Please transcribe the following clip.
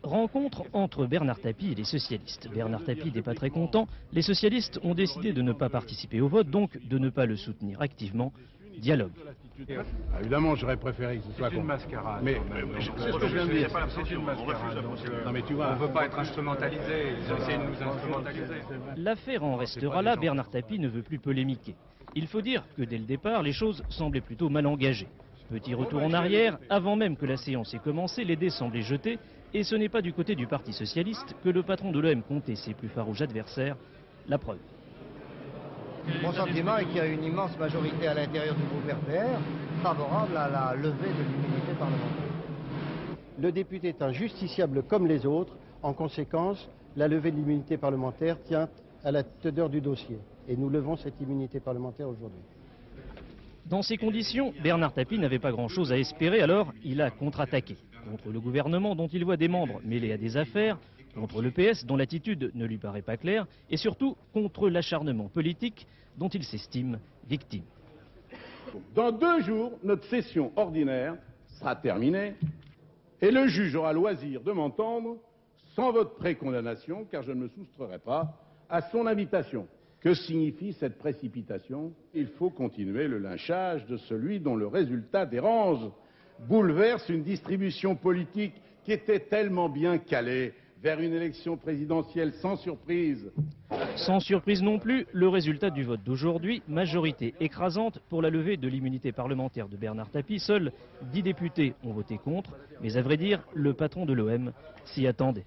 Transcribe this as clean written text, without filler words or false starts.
Rencontre entre Bernard Tapie et les socialistes. Bernard Tapie n'est pas très content. Les socialistes ont décidé de ne pas participer au vote, donc de ne pas le soutenir activement. Dialogue. Évidemment, j'aurais préféré que ce soit... C'est une mascarade. Mais c'est ce que je viens de dire. C'est une mascarade. Non, mais tu vois, On ne veut pas être instrumentalisé. Ils ont essayé de nous instrumentaliser. L'affaire en restera là. Bernard Tapie ne veut plus polémiquer. Il faut dire que dès le départ, les choses semblaient plutôt mal engagées. Petit retour en arrière, avant même que la séance ait commencé, les dés semblaient jetés, et ce n'est pas du côté du Parti socialiste que le patron de l'OM comptait ses plus farouches adversaires. La preuve. Mon sentiment est qu'il y a une immense majorité à l'intérieur du groupe RPR favorable à la levée de l'immunité parlementaire. Le député est un justiciable comme les autres. En conséquence, la levée de l'immunité parlementaire tient à la teneur du dossier. Et nous levons cette immunité parlementaire aujourd'hui. Dans ces conditions, Bernard Tapie n'avait pas grand-chose à espérer, alors il a contre-attaqué. Contre le gouvernement dont il voit des membres mêlés à des affaires, contre le PS dont l'attitude ne lui paraît pas claire, et surtout contre l'acharnement politique dont il s'estime victime. dans 2 jours, notre session ordinaire sera terminée et le juge aura loisir de m'entendre sans votre précondamnation, car je ne me soustrerai pas à son invitation. Que signifie cette précipitation? Il faut continuer le lynchage de celui dont le résultat dérange, bouleverse une distribution politique qui était tellement bien calée vers une élection présidentielle sans surprise. Sans surprise non plus, le résultat du vote d'aujourd'hui, majorité écrasante pour la levée de l'immunité parlementaire de Bernard Tapie. Seuls 10 députés ont voté contre, mais à vrai dire, le patron de l'OM s'y attendait.